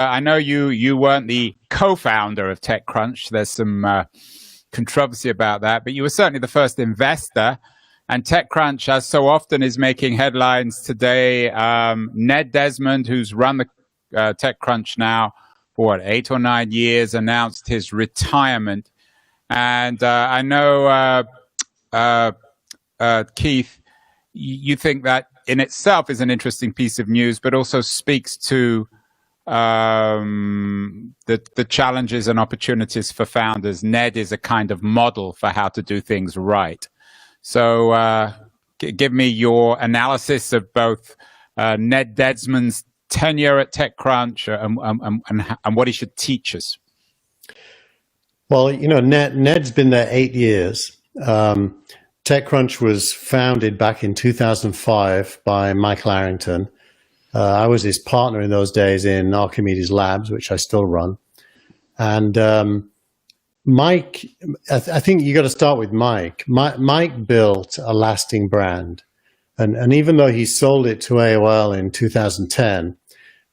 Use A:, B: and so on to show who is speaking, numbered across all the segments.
A: I know you weren't the co-founder of TechCrunch. There's some controversy about that, but you were certainly the first investor. And TechCrunch, as so often, is making headlines today. Ned Desmond, who's run the TechCrunch now for 8 or 9 years, announced his retirement. And I know, Keith, you think that in itself is an interesting piece of news, but also speaks to the challenges and opportunities for founders. Ned is a kind of model for how to do things right. So give me your analysis of both Ned Desmond's tenure at TechCrunch and what he should teach us.
B: Well, Ned's been there 8 years. TechCrunch was founded back in 2005 by Michael Arrington. I was his partner in those days in Archimedes Labs, which I still run. And Mike, I think you got to start with Mike. Mike built a lasting brand. And even though he sold it to AOL in 2010,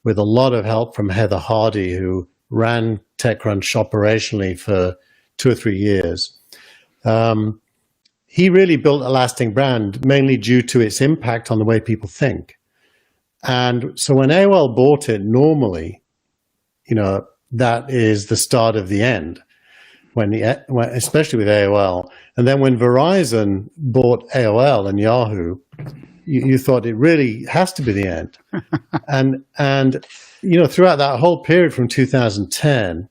B: with a lot of help from Heather Hardy, who ran TechCrunch operationally for 2 or 3 years, he really built a lasting brand, mainly due to its impact on the way people think. And so when AOL bought it, normally, that is the start of the end, especially with AOL. And then when Verizon bought AOL and Yahoo, you thought it really has to be the end. and throughout that whole period from 2010,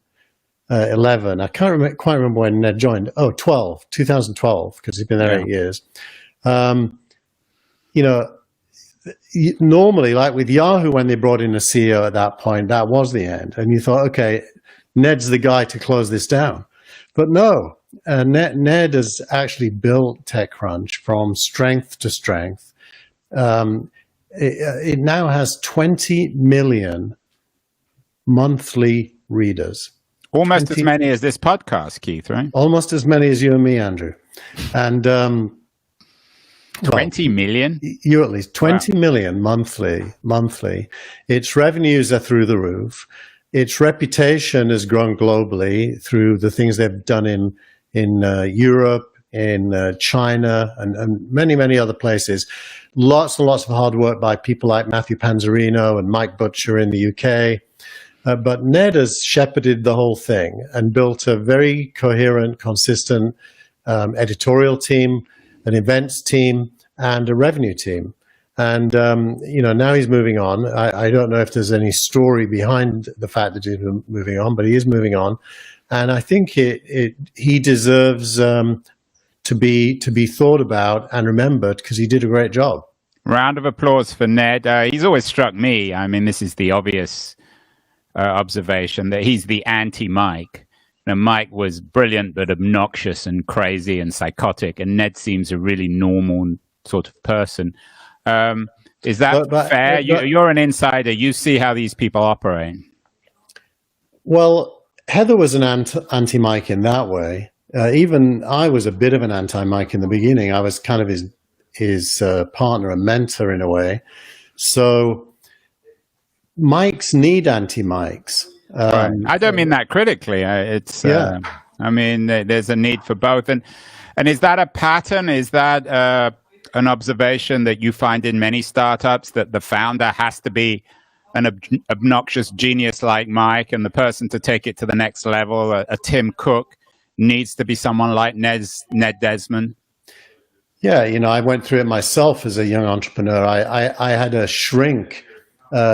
B: 11, I can't quite remember when Ned joined. 2012, because he's been there 8 years. Normally, like with Yahoo, when they brought in a CEO at that point, that was the end. And you thought, okay, Ned's the guy to close this down. But no, Ned has actually built TechCrunch from strength to strength. It now has 20 million monthly readers.
A: Almost as many as this podcast, Keith, right?
B: Almost as many as you and me, Andrew. And
A: 20 million?
B: You at least 20 million monthly. Its revenues are through the roof. Its reputation has grown globally through the things they've done in Europe, in China, and many, many other places. Lots and lots of hard work by people like Matthew Panzarino and Mike Butcher in the UK. But Ned has shepherded the whole thing and built a very coherent, consistent editorial team, an events team, and a revenue team. And, now he's moving on. I don't know if there's any story behind the fact that he's moving on, but he is moving on. And I think he deserves to be thought about and remembered because he did a great job.
A: Round of applause for Ned. He's always struck me. I mean, this is the obvious observation that he's the anti-Mike. Mike was brilliant but obnoxious and crazy and psychotic, and Ned seems a really normal sort of person. Is that fair? You're an insider. You see how these people operate.
B: Well, Heather was an anti-Mike in that way. Even I was a bit of an anti-Mike in the beginning. I was kind of his partner and mentor in a way. So Mikes need anti-Mikes.
A: Right. I don't mean that critically. I mean, there's a need for both. And is that a pattern? Is that an observation that you find in many startups, that the founder has to be an obnoxious genius like Mike, and the person to take it to the next level, a Tim Cook, needs to be someone like Ned Desmond?
B: Yeah, I went through it myself as a young entrepreneur. I had a shrink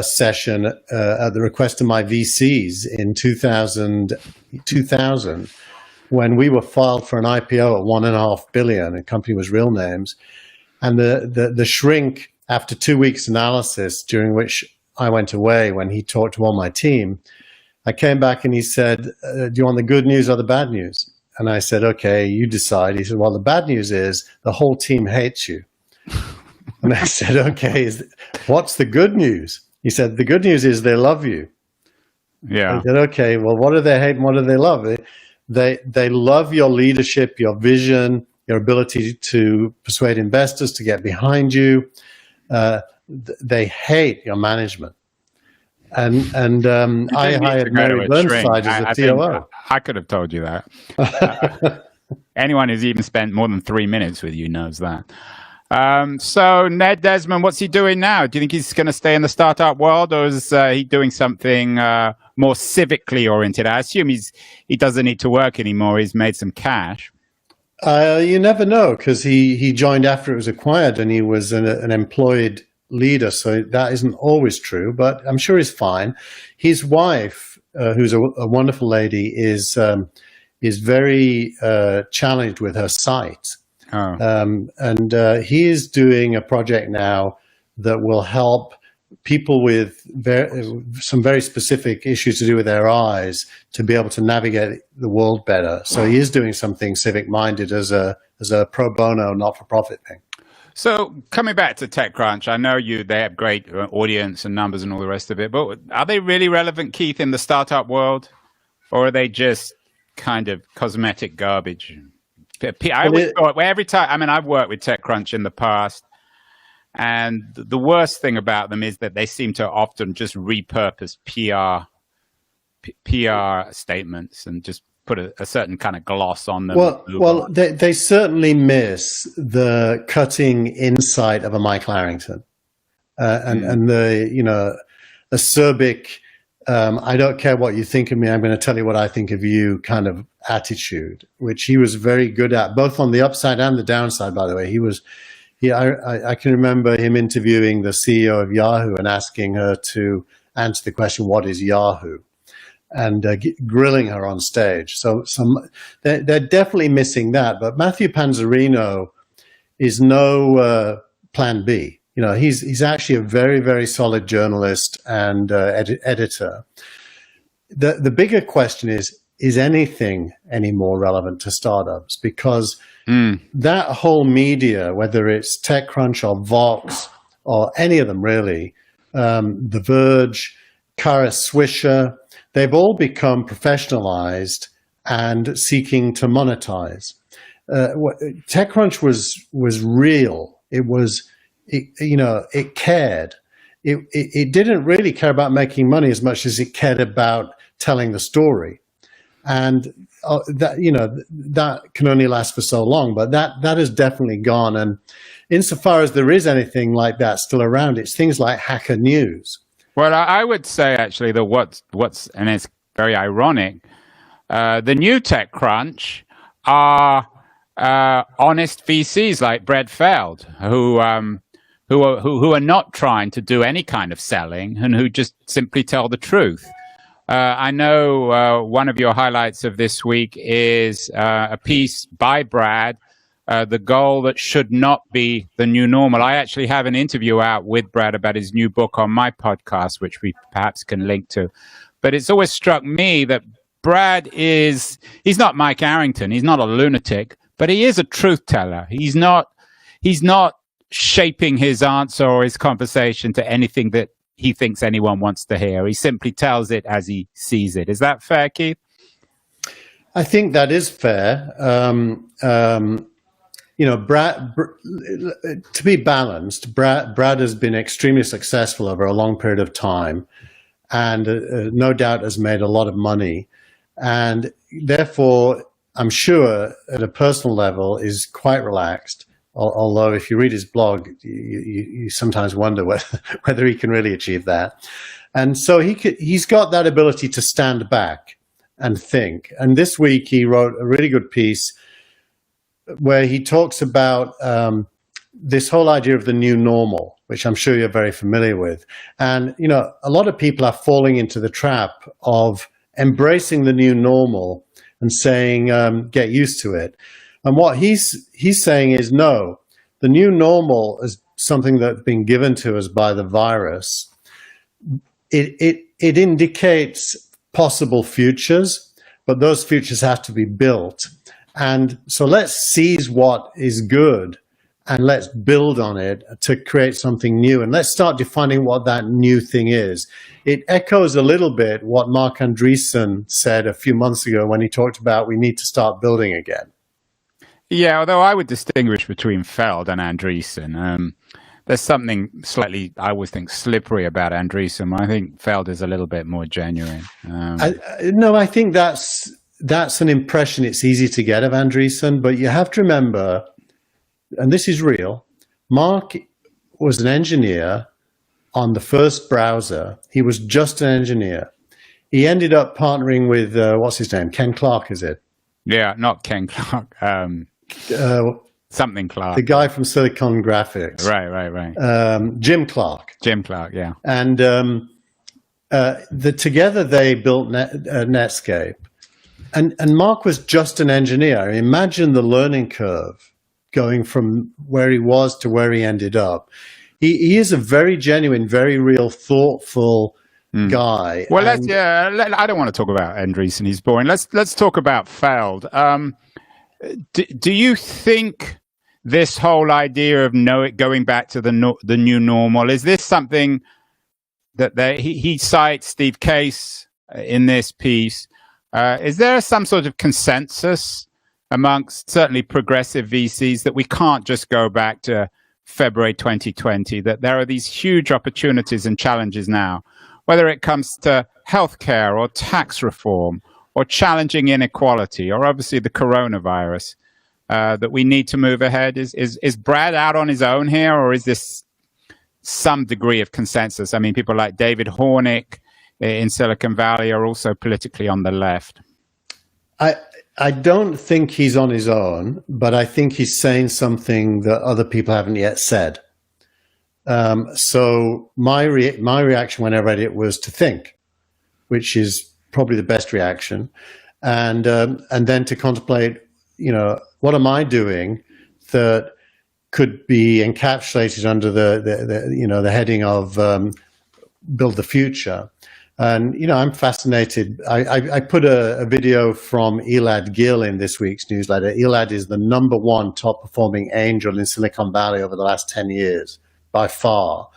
B: session at the request of my VCs in 2000 when we were filed for an IPO at $1.5 billion. The company was Real Names, and the shrink, after 2 weeks analysis, during which I went away when he talked to all my team, I came back and he said, "Do you want the good news or the bad news?" And I said, "Okay, you decide." He said, "Well, the bad news is the whole team hates you." And I said, "Okay, what's the good news?" He said, "The good news is they love you."
A: Yeah.
B: I said, "Okay, well, what do they hate and what do they love?" They love your leadership, your vision, your ability to persuade investors to get behind you. They hate your management. and
A: You
B: I
A: didn't need to
B: hired
A: go to
B: Mary
A: a shrink.
B: Burnside as a
A: I think
B: COO.
A: I could have told you that. Anyone who's even spent more than 3 minutes with you knows that. So Ned Desmond, what's he doing now? Do you think he's going to stay in the startup world, or is he doing something more civically oriented? I assume he doesn't need to work anymore. He's made some cash.
B: You never know, because he joined after it was acquired, and he was an employed leader, so that isn't always true. But I'm sure he's fine. His wife, who's a wonderful lady, is very challenged with her sight.
A: Oh.
B: And he is doing a project now that will help people with some very specific issues to do with their eyes to be able to navigate the world better. So he is doing something civic-minded as a pro bono, not-for-profit thing.
A: So coming back to TechCrunch, I know they have great audience and numbers and all the rest of it, but are they really relevant, Keith, in the startup world, or are they just kind of every time, I mean, I've worked with TechCrunch in the past, and the worst thing about them is that they seem to often just repurpose PR statements and just put a certain kind of gloss on them.
B: Well, they certainly miss the cutting insight of a Michael Arrington, and the acerbic, I don't care what you think of me, I'm going to tell you what I think of you kind of attitude, which he was very good at, both on the upside and the downside, by the way. I can remember him interviewing the CEO of Yahoo and asking her to answer the question, what is Yahoo? And grilling her on stage. So they're definitely missing that. But Matthew Panzarino is no plan B. He's actually a very, very solid journalist and editor. The bigger question is anything any more relevant to startups? Because that whole media, whether it's TechCrunch or Vox or any of them really, The Verge, Kara Swisher, they've all become professionalized and seeking to monetize. TechCrunch was real. It cared. It didn't really care about making money as much as it cared about telling the story. And that can only last for so long, but that has definitely gone. And insofar as there is anything like that still around, it's things like Hacker News.
A: Well, I would say actually that what's and it's very ironic. The new TechCrunch are honest VCs like Brett Feld, who are not trying to do any kind of selling and who just simply tell the truth. I know one of your highlights of this week is a piece by Brad, the goal that should not be the new normal. I actually have an interview out with Brad about his new book on my podcast, which we perhaps can link to. But it's always struck me that Brad he's not Mike Arrington. He's not a lunatic, but he is a truth teller. He's not shaping his answer or his conversation to anything that he thinks anyone wants to hear. He simply tells it as he sees it. Is that fair, Keith?
B: I think that is fair. Brad, to be balanced, Brad has been extremely successful over a long period of time, and no doubt has made a lot of money, and therefore, I'm sure at a personal level is quite relaxed. Although if you read his blog, you sometimes wonder whether he can really achieve that. And so he's got that ability to stand back and think. And this week he wrote a really good piece where he talks about this whole idea of the new normal, which I'm sure you're very familiar with. And, a lot of people are falling into the trap of embracing the new normal and saying, get used to it. And what he's saying is, no, the new normal is something that's been given to us by the virus. It indicates possible futures, but those futures have to be built. And so let's seize what is good and let's build on it to create something new. And let's start defining what that new thing is. It echoes a little bit what Mark Andreessen said a few months ago when he talked about we need to start building again.
A: Yeah, although I would distinguish between Feld and Andreessen. there's something slightly, I always think, slippery about Andreessen. I think Feld is a little bit more genuine.
B: No, I think that's an impression it's easy to get of Andreessen, but you have to remember, and this is real, Mark was an engineer on the first browser. He was just an engineer. He ended up partnering with, what's his name? Ken Clark, is it?
A: Yeah, not Ken Clark. Something Clark.
B: The guy from Silicon Graphics.
A: Right.
B: Jim Clark.
A: Jim Clark, yeah.
B: And together they built Netscape. And Mark was just an engineer. Imagine the learning curve going from where he was to where he ended up. He is a very genuine, very real, thoughtful guy.
A: Well, I don't want to talk about Andreessen. He's boring. Let's talk about Feld. Do you think this whole idea of going back to the new normal, is this something that he cites Steve Case in this piece? Is there some sort of consensus amongst certainly progressive VCs that we can't just go back to February 2020, that there are these huge opportunities and challenges now, whether it comes to healthcare or tax reform or challenging inequality or obviously the coronavirus, that we need to move ahead? Is Brad out on his own here, or is this some degree of consensus? I mean, people like David Hornick in Silicon Valley are also politically on the left.
B: I don't think he's on his own, but I think he's saying something that other people haven't yet said. So my reaction when I read it was to think, which is probably the best reaction, and then to contemplate, what am I doing that could be encapsulated under the heading of build the future. And, I'm fascinated. I put a video from Elad Gil in this week's newsletter. Elad is the #1 top performing angel in Silicon Valley over the last 10 years, by far.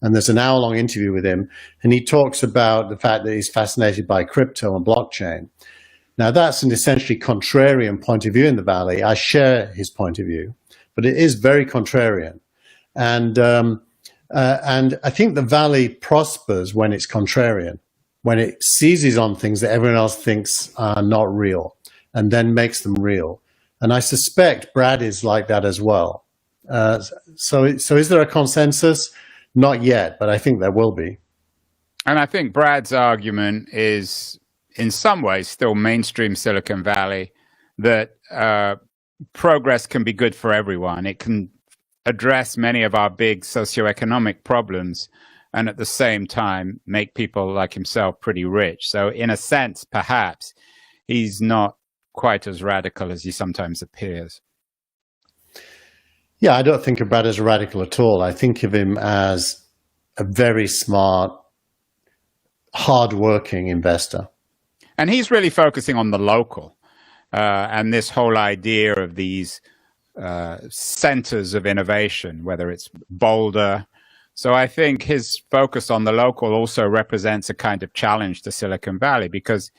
B: And there's an hour-long interview with him. And he talks about the fact that he's fascinated by crypto and blockchain. Now, that's an essentially contrarian point of view in the Valley. I share his point of view, but it is very contrarian. And I think the Valley prospers when it's contrarian, when it seizes on things that everyone else thinks are not real and then makes them real. And I suspect Brad is like that as well. So is there a consensus? Not yet, but I think there will be.
A: And I think Brad's argument is, in some ways, still mainstream Silicon Valley, that progress can be good for everyone. It can address many of our big socioeconomic problems and at the same time make people like himself pretty rich. So in a sense, perhaps, he's not quite as radical as he sometimes appears.
B: Yeah, I don't think of Brad as radical at all. I think of him as a very smart, hardworking investor.
A: And he's really focusing on the local and this whole idea of these centers of innovation, whether it's Boulder. So I think his focus on the local also represents a kind of challenge to Silicon Valley, because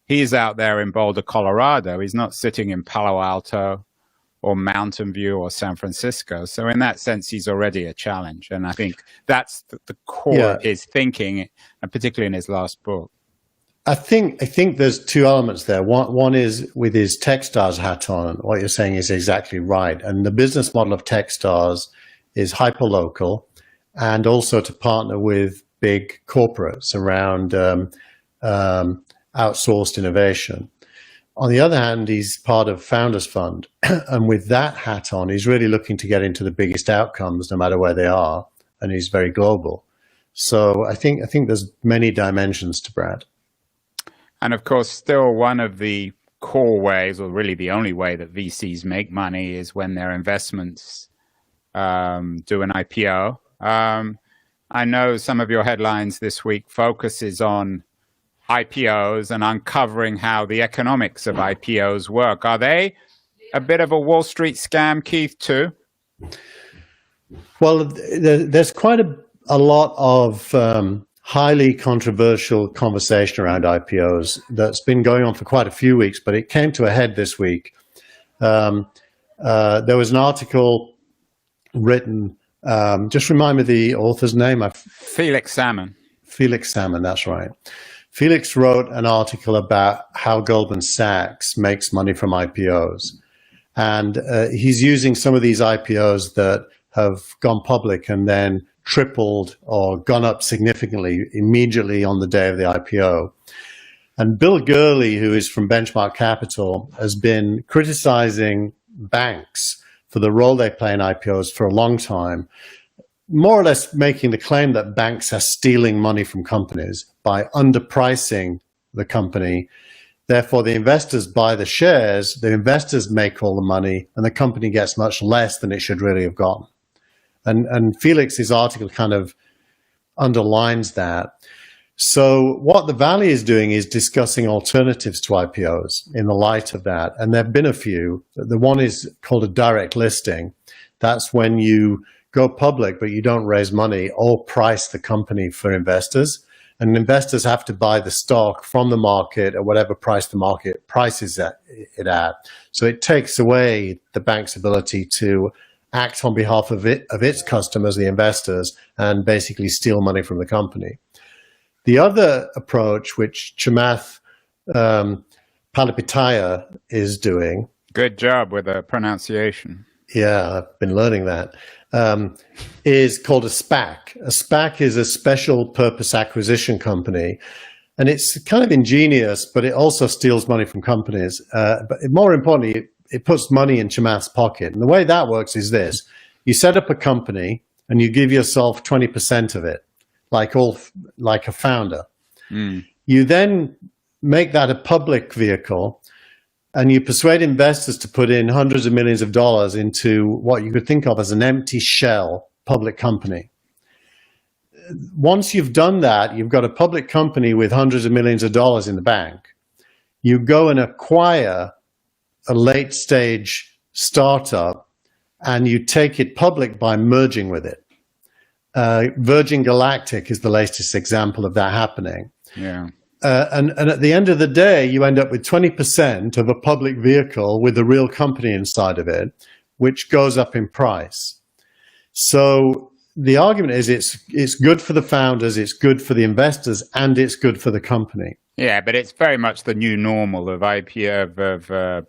A: he's out there in Boulder, Colorado. He's not sitting in Palo Alto or Mountain View or San Francisco. So in that sense, he's already a challenge. And I think that's the core of his thinking, and particularly in his last book.
B: I think there's two elements there. One is with his Techstars hat on. What you're saying is exactly right. And the business model of Techstars is hyperlocal, and also to partner with big corporates around outsourced innovation. On the other hand, he's part of Founders Fund, and with that hat on, he's really looking to get into the biggest outcomes, no matter where they are, and he's very global. So I think there's many dimensions to Brad.
A: And of course, still one of the core ways, or really the only way, that VCs make money is when their investments do an IPO. I know some of your headlines this week focuses on IPOs and uncovering how the economics of IPOs work. Are they a bit of a Wall Street scam, Keith, too?
B: Well, there's quite a lot of highly controversial conversation around IPOs that's been going on for quite a few weeks, but it came to a head this week. There was an article written Just remind me the author's name.
A: Felix Salmon.
B: Felix Salmon, that's right. Felix wrote an article about how Goldman Sachs makes money from IPOs. And he's using some of these IPOs that have gone public and then tripled or gone up significantly immediately on the day of the IPO. And Bill Gurley, who is from Benchmark Capital, has been criticizing banks for the role they play in IPOs for a long time, more or less making the claim that banks are stealing money from companies by underpricing the company. Therefore, the investors buy the shares, the investors make all the money, and the company gets much less than it should really have gotten. And Felix's article kind of underlines that. So what the Valley is doing is discussing alternatives to IPOs in the light of that. And there have been a few. The one is called a direct listing. That's when you go public, but you don't raise money or price the company for investors. And investors have to buy the stock from the market at whatever price the market prices it at. So it takes away the bank's ability to act on behalf of its customers, the investors, and basically steal money from the company. The other approach, which Chamath Palihapitiya is doing.
A: Good job with the pronunciation.
B: Yeah, I've been learning that. Is called a SPAC. A SPAC is a special purpose acquisition company. And it's kind of ingenious, but it also steals money from companies. But more importantly, it puts money in Chamath's pocket. And the way that works is this. You set up a company and you give yourself 20% of it, like a founder. You then make that a public vehicle and you persuade investors to put in hundreds of millions of dollars into what you could think of as an empty shell public company. Once you've done that, you've got a public company with hundreds of millions of dollars in the bank. You go and acquire a late stage startup and you take it public by merging with it. Virgin Galactic is the latest example of that happening.
A: Yeah.
B: And at the end of the day, you end up with 20% of a public vehicle with a real company inside of it, which goes up in price. So the argument is it's good for the founders, it's good for the investors, and it's good for the company.
A: Yeah, but it's very much the new normal of IPO, of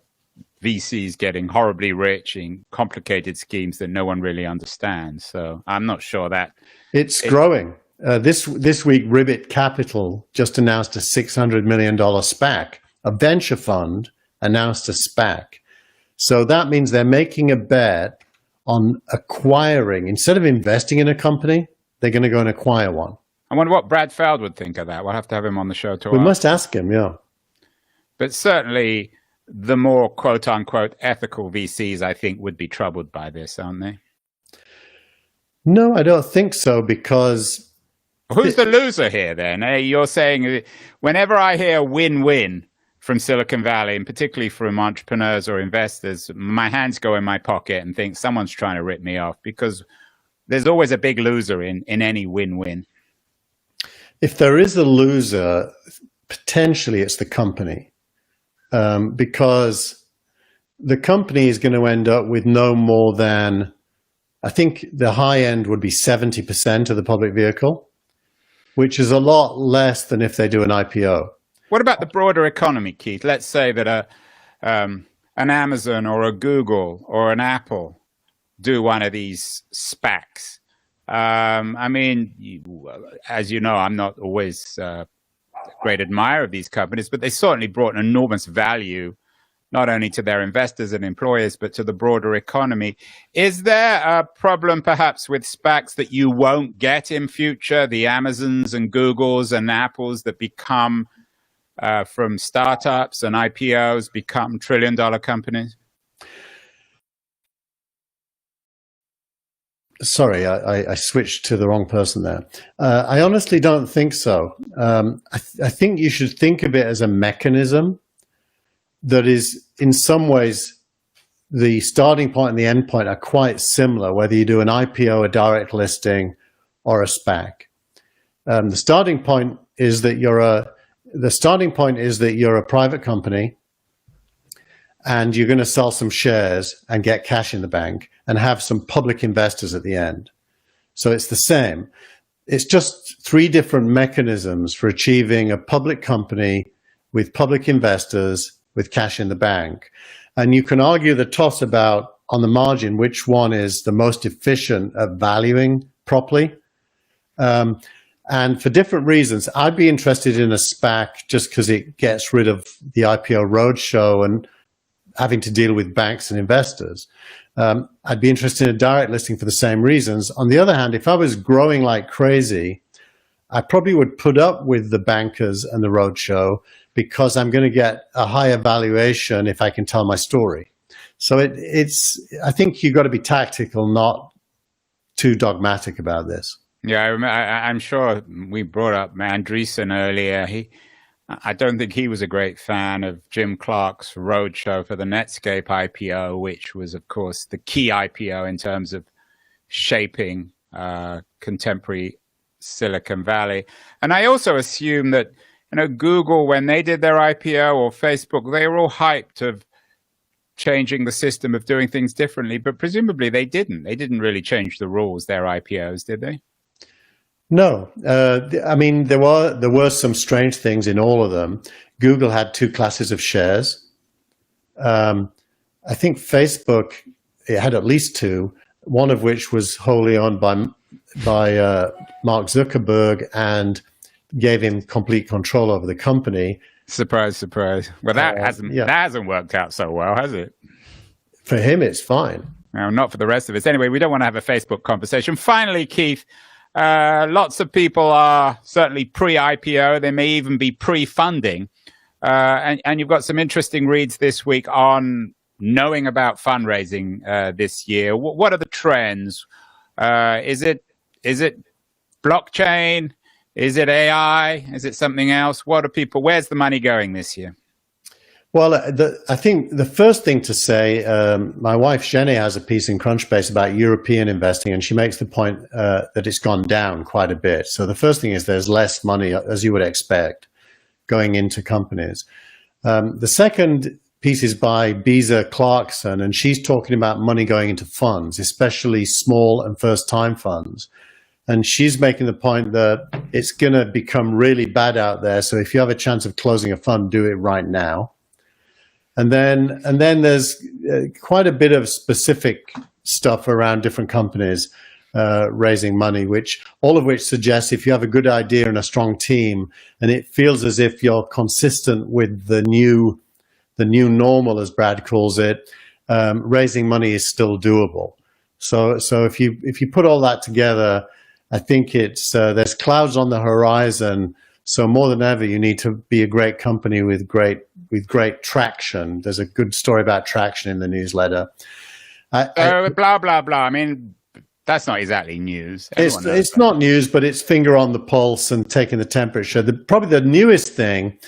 A: VCs getting horribly rich in complicated schemes that no one really understands. So I'm not sure that
B: it's growing. This week, Ribbit Capital just announced a $600 million SPAC. A venture fund announced a SPAC. So that means they're making a bet on acquiring. Instead of investing in a company, they're going to go and acquire one.
A: I wonder what Brad Feld would think of that. We'll have to have him on the show to
B: We must ask him, yeah.
A: But certainly the more quote-unquote ethical VCs, I think, would be troubled by this, aren't they?
B: No, I don't think so, because...
A: Who's the loser here, then? You're saying whenever I hear win-win from Silicon Valley, and particularly from entrepreneurs or investors, my hands go in my pocket and think someone's trying to rip me off, because there's always a big loser in any win-win.
B: If there is a loser, potentially it's the company, because the company is going to end up with no more than, I think the high end would be 70% of the public vehicle, which is a lot less than if they do an IPO.
A: What about the broader economy, Keith? Let's say that an Amazon or a Google or an Apple do one of these SPACs. I mean, as you know, I'm not always a great admirer of these companies, but they certainly brought an enormous value, not only to their investors and employers, but to the broader economy. Is there a problem perhaps with SPACs that you won't get in future, the Amazons and Googles and Apples that become from startups and IPOs become trillion-dollar companies?
B: Sorry, I switched to the wrong person there. I honestly don't think so. I think you should think of it as a mechanism that is, in some ways, the starting point and the end point are quite similar, whether you do an IPO, a direct listing, or a SPAC. The starting point is that you're a private company, and you're going to sell some shares and get cash in the bank and have some public investors at the end. So it's the same. It's just three different mechanisms for achieving a public company with public investors with cash in the bank. And you can argue the toss about, on the margin, which one is the most efficient at valuing properly. And for different reasons, I'd be interested in a SPAC just because it gets rid of the IPO roadshow and having to deal with banks and investors. I'd be interested in a direct listing for the same reasons. On the other hand, if I was growing like crazy, I probably would put up with the bankers and the roadshow because I'm going to get a higher valuation if I can tell my story. So I think you've got to be tactical, not too dogmatic about this.
A: Yeah, I'm sure we brought up Andreessen earlier. I don't think he was a great fan of Jim Clark's roadshow for the Netscape IPO, which was, of course, the key IPO in terms of shaping contemporary Silicon Valley. And I also assume that, Google, when they did their IPO, or Facebook, they were all hyped of changing the system of doing things differently, but presumably they didn't. They didn't really change the rules, their IPOs, did they?
B: No, I mean, there were some strange things in all of them. Google had two classes of shares. I think Facebook, it had at least two, one of which was wholly owned by Mark Zuckerberg and gave him complete control over the company.
A: Surprise, surprise. Well, that hasn't worked out so well, has it?
B: For him, it's fine.
A: No, not for the rest of us. Anyway, we don't want to have a Facebook conversation. Finally, Keith, lots of people are certainly pre-IPO. They may even be pre-funding. And you've got some interesting reads this week on knowing about fundraising this year. What are the trends? Is it blockchain? Is it AI? Is it something else? Where's the money going this year?
B: Well, I think the first thing to say, my wife Jenny has a piece in Crunchbase about European investing, and she makes the point that it's gone down quite a bit. So the first thing is there's less money, as you would expect, going into companies. The second piece is by Beeza Clarkson, and she's talking about money going into funds, especially small and first-time funds. And she's making the point that it's going to become really bad out there. So if you have a chance of closing a fund, do it right now. And then there's quite a bit of specific stuff around different companies raising money, all of which suggests if you have a good idea and a strong team, and it feels as if you're consistent with the new normal, as Brad calls it, raising money is still doable. So if you put all that together, I think there's clouds on the horizon. So more than ever, you need to be a great company with great traction. There's a good story about traction in the newsletter.
A: Blah, blah, blah. I mean, that's not exactly news.
B: It's not news, but it's finger on the pulse and taking the temperature. Probably the newest thing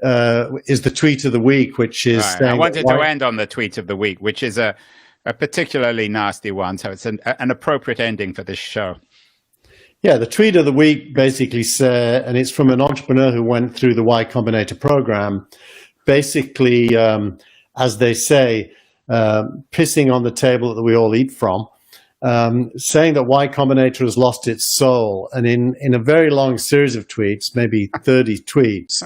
B: is the tweet of the week, which is...
A: Right. I wanted to end on the tweet of the week, which is a particularly nasty one. So it's an appropriate ending for this show.
B: Yeah, the tweet of the week basically said, and it's from an entrepreneur who went through the Y Combinator program, basically, as they say, pissing on the table that we all eat from, saying that Y Combinator has lost its soul. And in a very long series of tweets, maybe 30 tweets,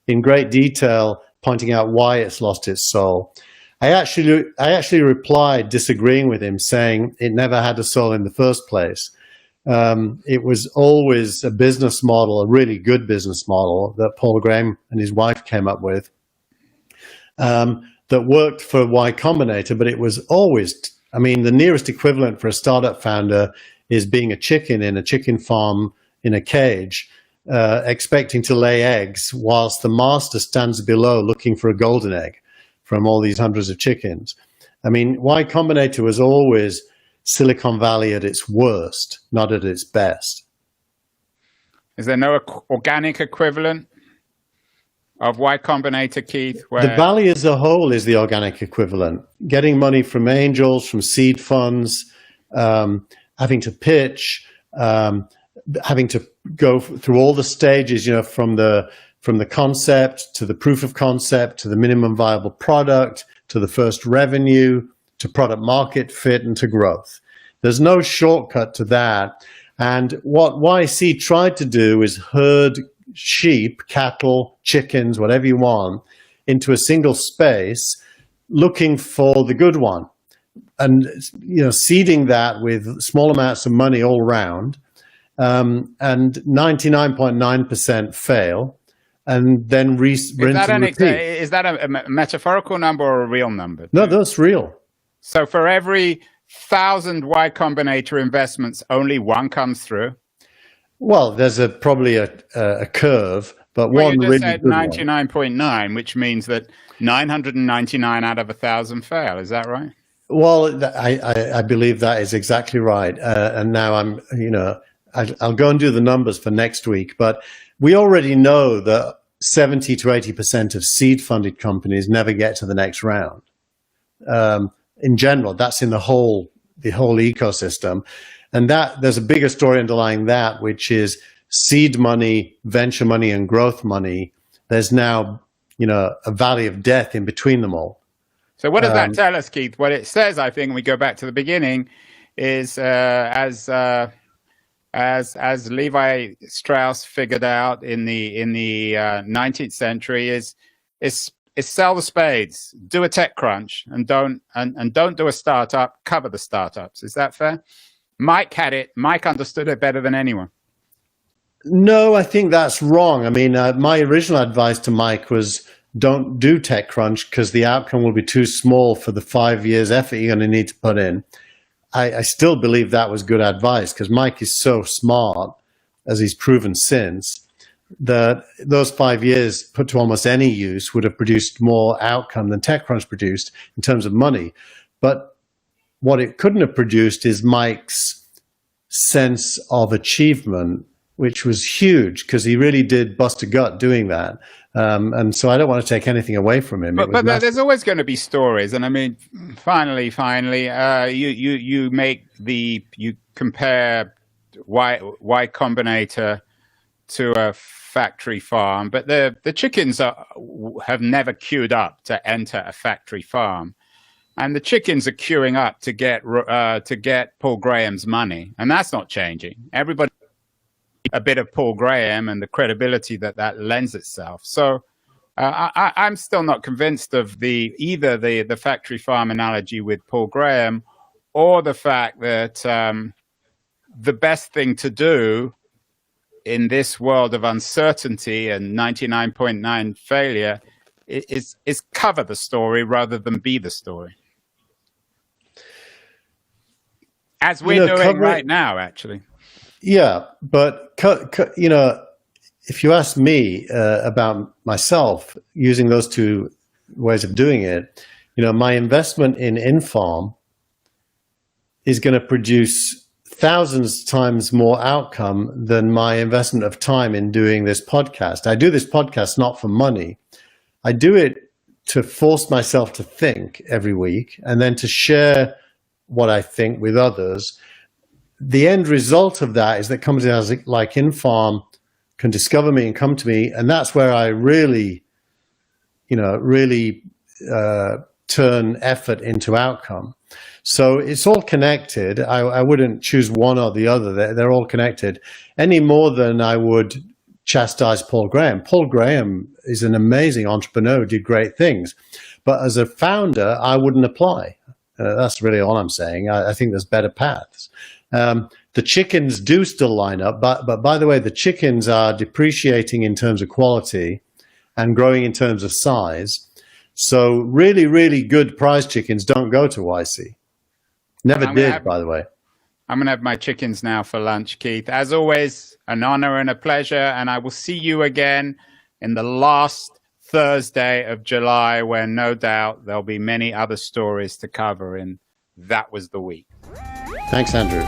B: in great detail, pointing out why it's lost its soul. I actually replied disagreeing with him, saying it never had a soul in the first place. It was always a business model, a really good business model that Paul Graham and his wife came up with, that worked for Y Combinator, but it was always, the nearest equivalent for a startup founder is being a chicken in a chicken farm in a cage, expecting to lay eggs whilst the master stands below looking for a golden egg from all these hundreds of chickens. Y Combinator was always Silicon Valley at its worst, not at its best.
A: Is there no organic equivalent of Y Combinator, Keith?
B: The Valley as a whole is the organic equivalent. Getting money from angels, from seed funds, having to pitch, having to go through all the stages, from the concept to the proof of concept to the minimum viable product to the first revenue to product market fit and to growth. There's no shortcut to that. And what YC tried to do is herd sheep, cattle, chickens, whatever you want, into a single space, looking for the good one, and seeding that with small amounts of money all round, and 99.9% fail, and then rinse and repeat.
A: Is that a metaphorical number or a real number?
B: No, that's real.
A: So for every 1,000 Y Combinator investments, only one comes through? Well,
B: there's probably a curve, but one
A: you just
B: really
A: said 99.9, which means that 999 out of 1,000 fail. Is that right?
B: Well, I believe that is exactly right. And now I'll go and do the numbers for next week, but we already know that 70 to 80% of seed-funded companies never get to the next round. In general, that's in the whole ecosystem. And that there's a bigger story underlying that, which is seed money, venture money, and growth money. There's now, a valley of death in between them all.
A: So what does that tell us, Keith? What it says, I think, when we go back to the beginning, is as Levi Strauss figured out in the 19th century, is sell the spades, do a tech crunch, and don't do a startup, cover the startups. Is that fair? Mike had it. Mike understood it better than anyone.
B: No, I think that's wrong. I mean, my original advice to Mike was don't do TechCrunch because the outcome will be too small for the 5 years effort you're going to need to put in. I still believe that was good advice because Mike is so smart, as he's proven since, that those 5 years put to almost any use would have produced more outcome than TechCrunch produced in terms of money. But what it couldn't have produced is Mike's sense of achievement, which was huge because he really did bust a gut doing that. And so I don't want to take anything away from him.
A: But there's always going to be stories. And I mean, finally, you compare Y Combinator to a factory farm, but the chickens have never queued up to enter a factory farm. And the chickens are queuing up to get Paul Graham's money. And that's not changing. Everybody a bit of Paul Graham and the credibility that lends itself. So I'm still not convinced of either the factory farm analogy with Paul Graham or the fact that the best thing to do in this world of uncertainty and 99.9 failure is cover the story rather than be the story. As we're doing right now, actually.
B: Yeah, but if you ask me about myself using those two ways of doing it, my investment in Infarm is going to produce thousands times more outcome than my investment of time in doing this podcast. I do this podcast not for money. I do it to force myself to think every week and then to share what I think with others. The end result of that is that companies like Infarm can discover me and come to me, and that's where I really turn effort into outcome. So it's all connected. I wouldn't choose one or the other. They're all connected, any more than I would chastise Paul Graham. Paul Graham is an amazing entrepreneur who did great things, but as a founder, I wouldn't apply. That's really all I'm saying. I think there's better paths. The chickens do still line up, but by the way, the chickens are depreciating in terms of quality and growing in terms of size. So really, really good prize chickens don't go to YC. Never did, by the way.
A: I'm going to have my chickens now for lunch, Keith. As always, an honor and a pleasure. And I will see you again in the last Thursday of July, where no doubt there'll be many other stories to cover in That Was the Week.
B: Thanks, Andrew.